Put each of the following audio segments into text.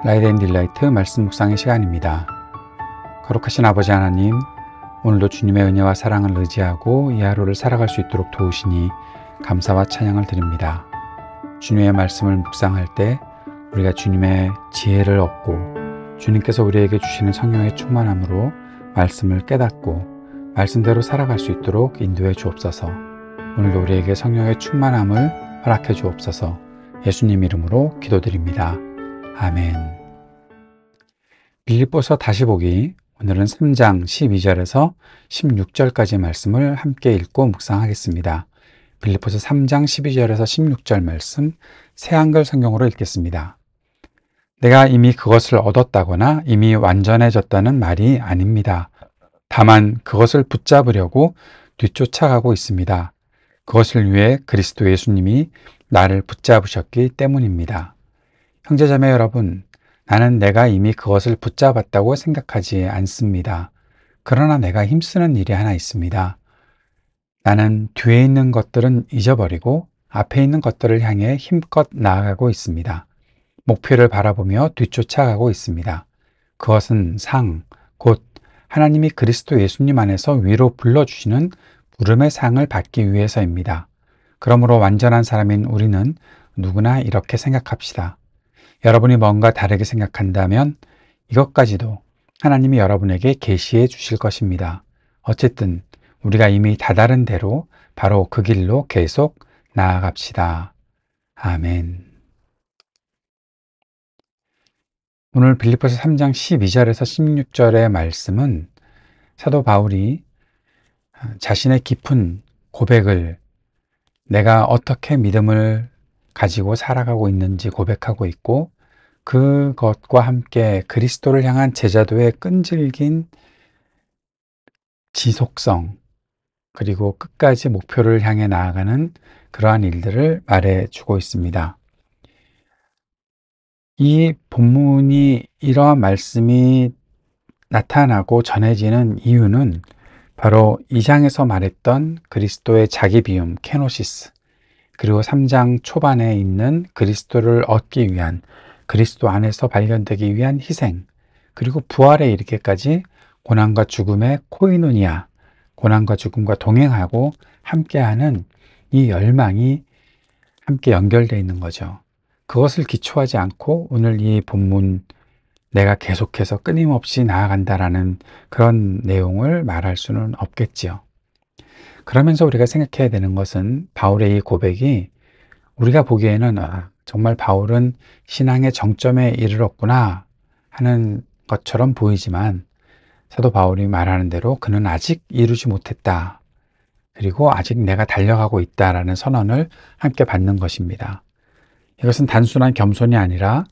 라이트 앤 딜라이트 말씀 묵상의 시간입니다. 거룩하신 아버지 하나님, 오늘도 주님의 은혜와 사랑을 의지하고 이 하루를 살아갈 수 있도록 도우시니 감사와 찬양을 드립니다. 주님의 말씀을 묵상할 때 우리가 주님의 지혜를 얻고 주님께서 우리에게 주시는 성령의 충만함으로 말씀을 깨닫고 말씀대로 살아갈 수 있도록 인도해 주옵소서. 오늘도 우리에게 성령의 충만함을 허락해 주옵소서. 예수님 이름으로 기도드립니다. 아멘. 빌립보서 다시 보기, 오늘은 3장 12절에서 16절까지 말씀을 함께 읽고 묵상하겠습니다. 빌립보서 3장 12절에서 16절 말씀, 새한글 성경으로 읽겠습니다. 내가 이미 그것을 얻었다거나 이미 완전해졌다는 말이 아닙니다. 다만 그것을 붙잡으려고 뒤쫓아가고 있습니다. 그것을 위해 그리스도 예수님이 나를 붙잡으셨기 때문입니다. 형제자매 여러분, 나는 내가 이미 그것을 붙잡았다고 생각하지 않습니다. 그러나 내가 힘쓰는 일이 하나 있습니다. 나는 뒤에 있는 것들은 잊어버리고 앞에 있는 것들을 향해 힘껏 나아가고 있습니다. 목표를 바라보며 뒤쫓아가고 있습니다. 그것은 상, 곧 하나님이 그리스도 예수님 안에서 위로 불러주시는 부름의 상을 받기 위해서입니다. 그러므로 완전한 사람인 우리는 누구나 이렇게 생각합시다. 여러분이 뭔가 다르게 생각한다면 이것까지도 하나님이 여러분에게 계시해 주실 것입니다. 어쨌든 우리가 이미 다다른 대로 바로 그 길로 계속 나아갑시다. 아멘. 오늘 빌립보서 3장 12절에서 16절의 말씀은 사도 바울이 자신의 깊은 고백을, 내가 어떻게 믿음을 가지고 살아가고 있는지 고백하고 있고, 그것과 함께 그리스도를 향한 제자도의 끈질긴 지속성, 그리고 끝까지 목표를 향해 나아가는 그러한 일들을 말해주고 있습니다. 이 본문이 이러한 말씀이 나타나고 전해지는 이유는 바로 2장에서 말했던 그리스도의 자기 비움, 케노시스, 그리고 3장 초반에 있는 그리스도를 얻기 위한, 그리스도 안에서 발견되기 위한 희생, 그리고 부활에 이르기까지 고난과 죽음의 코이노니아, 고난과 죽음과 동행하고 함께하는 이 열망이 함께 연결되어 있는 거죠. 그것을 기초하지 않고 오늘 이 본문, 내가 계속해서 끊임없이 나아간다라는 그런 내용을 말할 수는 없겠지요. 그러면서 우리가 생각해야 되는 것은 바울의 이 고백이 우리가 보기에는 정말 바울은 신앙의 정점에 이르렀구나 하는 것처럼 보이지만, 사도 바울이 말하는 대로 그는 아직 이루지 못했다. 그리고 아직 내가 달려가고 있다라는 선언을 함께 받는 것입니다. 이것은 단순한 겸손이 아니라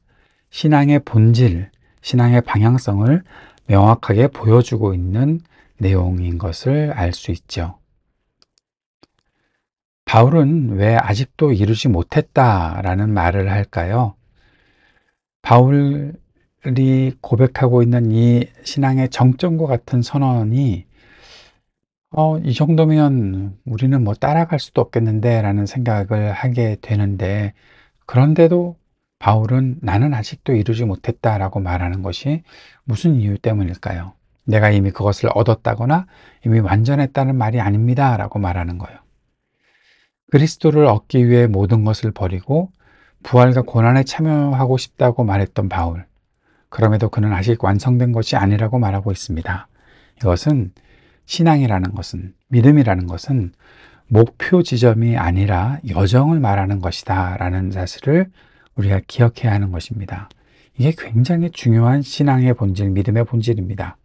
신앙의 본질, 신앙의 방향성을 명확하게 보여주고 있는 내용인 것을 알 수 있죠. 바울은 왜 아직도 이루지 못했다라는 말을 할까요? 바울이 고백하고 있는 이 신앙의 정점과 같은 선언이 이 정도면 우리는 뭐 따라갈 수도 없겠는데 라는 생각을 하게 되는데, 그런데도 바울은 나는 아직도 이루지 못했다라고 말하는 것이 무슨 이유 때문일까요? 내가 이미 그것을 얻었다거나 이미 완전했다는 말이 아닙니다 라고 말하는 거예요. 그리스도를 얻기 위해 모든 것을 버리고 부활과 고난에 참여하고 싶다고 말했던 바울. 그럼에도 그는 아직 완성된 것이 아니라고 말하고 있습니다. 이것은 신앙이라는 것은, 믿음이라는 것은 목표 지점이 아니라 여정을 말하는 것이다 라는 사실을 우리가 기억해야 하는 것입니다. 이게 굉장히 중요한 신앙의 본질, 믿음의 본질입니다.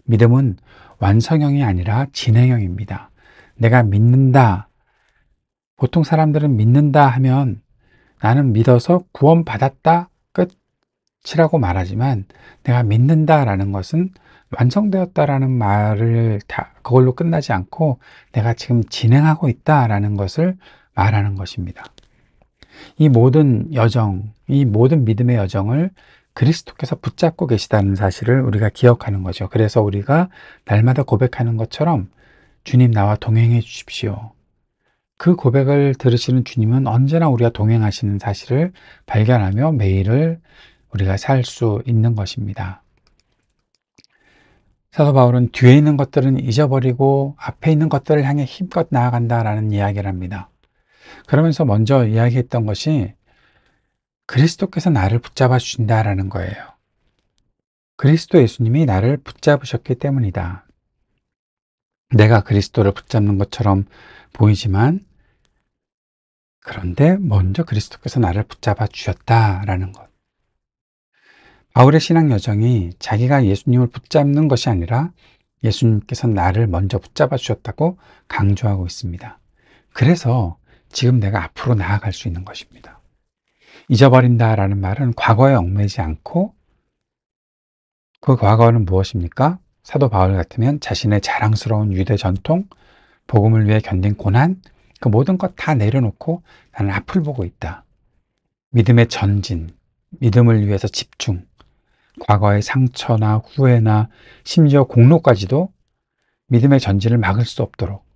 믿음은 완성형이 아니라 진행형입니다. 내가 믿는다. 보통 사람들은 믿는다 하면 나는 믿어서 구원받았다, 끝이라고 말하지만, 내가 믿는다라는 것은 완성되었다라는 말을 그걸로 끝나지 않고 내가 지금 진행하고 있다라는 것을 말하는 것입니다. 이 모든 여정, 이 모든 믿음의 여정을 그리스도께서 붙잡고 계시다는 사실을 우리가 기억하는 거죠. 그래서 우리가 날마다 고백하는 것처럼 주님 나와 동행해 주십시오. 그 고백을 들으시는 주님은 언제나 우리가 동행하시는 사실을 발견하며 매일을 우리가 살 수 있는 것입니다. 사도 바울은 뒤에 있는 것들은 잊어버리고 앞에 있는 것들을 향해 힘껏 나아간다라는 이야기를 합니다. 그러면서 먼저 이야기했던 것이 그리스도께서 나를 붙잡아 주신다라는 거예요. 그리스도 예수님이 나를 붙잡으셨기 때문이다. 내가 그리스도를 붙잡는 것처럼 보이지만 그런데 먼저 그리스도께서 나를 붙잡아 주셨다라는 것. 바울의 신앙 여정이 자기가 예수님을 붙잡는 것이 아니라 예수님께서 나를 먼저 붙잡아 주셨다고 강조하고 있습니다. 그래서 지금 내가 앞으로 나아갈 수 있는 것입니다. 잊어버린다라는 말은 과거에 얽매이지 않고 그 과거는 무엇입니까? 사도 바울 같으면 자신의 자랑스러운 유대 전통, 복음을 위해 견딘 고난, 그 모든 것 다 내려놓고 나는 앞을 보고 있다. 믿음의 전진, 믿음을 위해서 집중, 과거의 상처나 후회나 심지어 공로까지도 믿음의 전진을 막을 수 없도록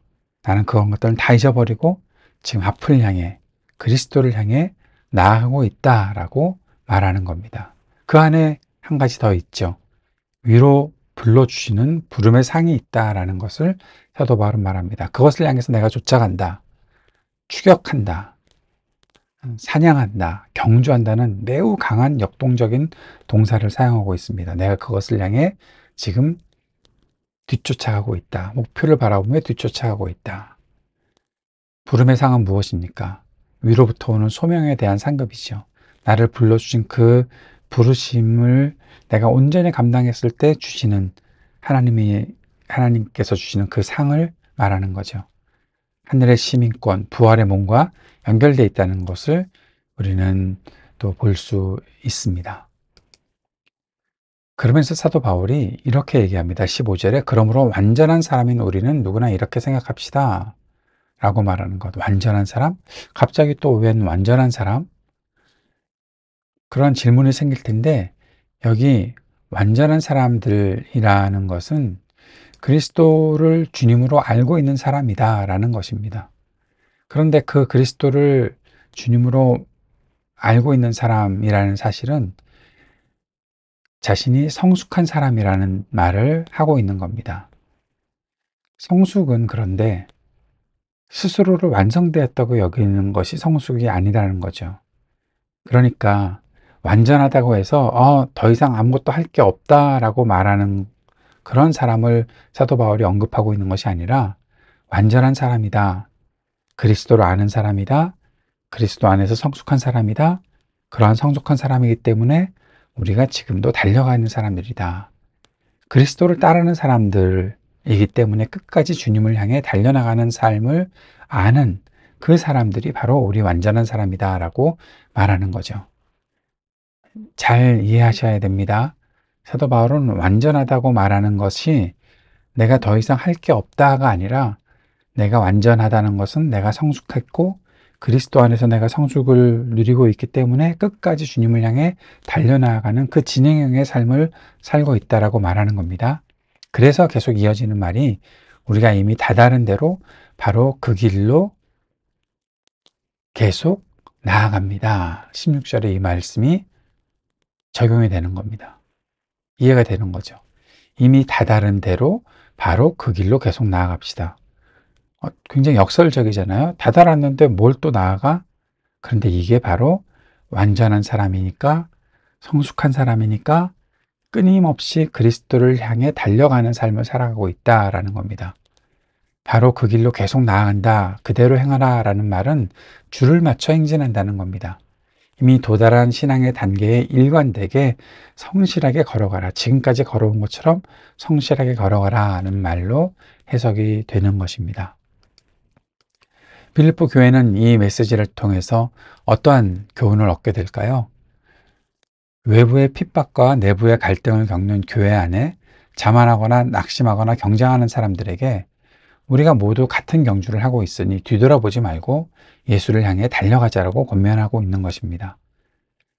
나는 그런 것들은 다 잊어버리고 지금 앞을 향해 그리스도를 향해 나아가고 있다라고 말하는 겁니다. 그 안에 한 가지 더 있죠. 위로 불러주시는 부름의 상이 있다라는 것을 사도 바울은 말합니다. 그것을 향해서 내가 쫓아간다, 추격한다, 사냥한다, 경주한다는 매우 강한 역동적인 동사를 사용하고 있습니다. 내가 그것을 향해 지금 뒤쫓아가고 있다. 목표를 바라보며 뒤쫓아가고 있다. 부름의 상은 무엇입니까? 위로부터 오는 소명에 대한 상급이죠. 나를 불러주신 그 부르심을 내가 온전히 감당했을 때 주시는 하나님께서 주시는 그 상을 말하는 거죠. 하늘의 시민권, 부활의 몸과 연결되어 있다는 것을 우리는 또 볼 수 있습니다. 그러면서 사도 바울이 이렇게 얘기합니다. 15절에 그러므로 완전한 사람인 우리는 누구나 이렇게 생각합시다 라고 말하는 것. 완전한 사람? 갑자기 또 웬 완전한 사람? 그런 질문이 생길 텐데 여기 완전한 사람들이라는 것은 그리스도를 주님으로 알고 있는 사람이다 라는 것입니다. 그런데 그 그리스도를 주님으로 알고 있는 사람이라는 사실은 자신이 성숙한 사람이라는 말을 하고 있는 겁니다. 성숙은 그런데 스스로를 완성되었다고 여기는 것이 성숙이 아니라는 거죠. 그러니까 완전하다고 해서 더 이상 아무것도 할 게 없다라고 말하는 그런 사람을 사도 바울이 언급하고 있는 것이 아니라 완전한 사람이다. 그리스도를 아는 사람이다. 그리스도 안에서 성숙한 사람이다. 그러한 성숙한 사람이기 때문에 우리가 지금도 달려가는 사람들이다. 그리스도를 따르는 사람들이기 때문에 끝까지 주님을 향해 달려나가는 삶을 아는 그 사람들이 바로 우리 완전한 사람이다 라고 말하는 거죠. 잘 이해하셔야 됩니다. 사도 바울은 완전하다고 말하는 것이 내가 더 이상 할 게 없다가 아니라 내가 완전하다는 것은 내가 성숙했고 그리스도 안에서 내가 성숙을 누리고 있기 때문에 끝까지 주님을 향해 달려나가는 그 진행형의 삶을 살고 있다라고 말하는 겁니다. 그래서 계속 이어지는 말이 우리가 이미 다다른 대로 바로 그 길로 계속 나아갑니다. 16절에 이 말씀이 적용이 되는 겁니다. 이해가 되는 거죠. 이미 다다른 대로 바로 그 길로 계속 나아갑시다. 굉장히 역설적이잖아요. 다다랐는데 뭘 또 나아가? 그런데 이게 바로 완전한 사람이니까, 성숙한 사람이니까 끊임없이 그리스도를 향해 달려가는 삶을 살아가고 있다라는 겁니다. 바로 그 길로 계속 나아간다, 그대로 행하라 라는 말은 줄을 맞춰 행진한다는 겁니다. 이미 도달한 신앙의 단계에 일관되게 성실하게 걸어가라. 지금까지 걸어온 것처럼 성실하게 걸어가라 하는 말로 해석이 되는 것입니다. 빌립보 교회는 이 메시지를 통해서 어떠한 교훈을 얻게 될까요? 외부의 핍박과 내부의 갈등을 겪는 교회 안에 자만하거나 낙심하거나 경쟁하는 사람들에게 우리가 모두 같은 경주를 하고 있으니 뒤돌아보지 말고 예수를 향해 달려가자라고 권면하고 있는 것입니다.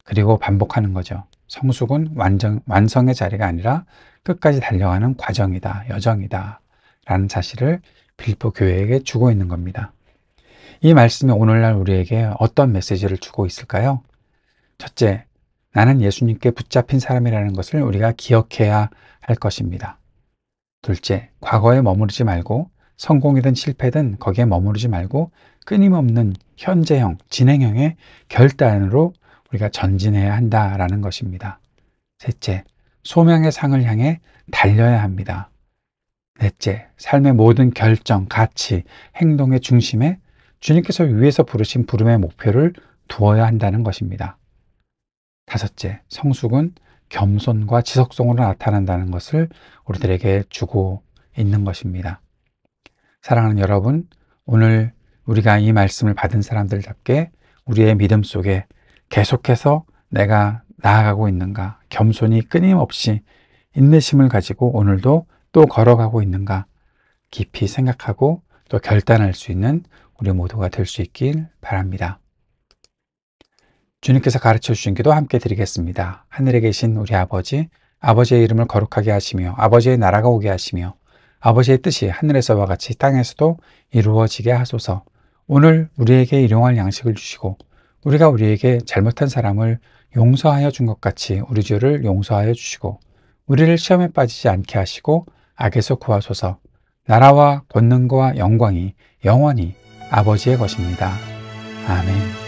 그리고 반복하는 거죠. 성숙은 완성의 자리가 아니라 끝까지 달려가는 과정이다, 여정이다 라는 사실을 빌립보 교회에게 주고 있는 겁니다. 이 말씀이 오늘날 우리에게 어떤 메시지를 주고 있을까요? 첫째, 나는 예수님께 붙잡힌 사람이라는 것을 우리가 기억해야 할 것입니다. 둘째, 과거에 머무르지 말고 성공이든 실패든 거기에 머무르지 말고 끊임없는 현재형, 진행형의 결단으로 우리가 전진해야 한다라는 것입니다. 셋째, 소명의 상을 향해 달려야 합니다. 넷째, 삶의 모든 결정, 가치, 행동의 중심에 주님께서 위에서 부르신 부름의 목표를 두어야 한다는 것입니다. 다섯째, 성숙은 겸손과 지속성으로 나타난다는 것을 우리들에게 주고 있는 것입니다. 사랑하는 여러분, 오늘 우리가 이 말씀을 받은 사람들답게 우리의 믿음 속에 계속해서 내가 나아가고 있는가, 겸손히 끊임없이 인내심을 가지고 오늘도 또 걸어가고 있는가 깊이 생각하고 또 결단할 수 있는 우리 모두가 될 수 있길 바랍니다. 주님께서 가르쳐 주신 기도 함께 드리겠습니다. 하늘에 계신 우리 아버지, 아버지의 이름을 거룩하게 하시며 아버지의 나라가 오게 하시며 아버지의 뜻이 하늘에서와 같이 땅에서도 이루어지게 하소서. 오늘 우리에게 일용할 양식을 주시고 우리가 우리에게 잘못한 사람을 용서하여 준 것 같이 우리 죄를 용서하여 주시고 우리를 시험에 빠지지 않게 하시고 악에서 구하소서. 나라와 권능과 영광이 영원히 아버지의 것입니다. 아멘.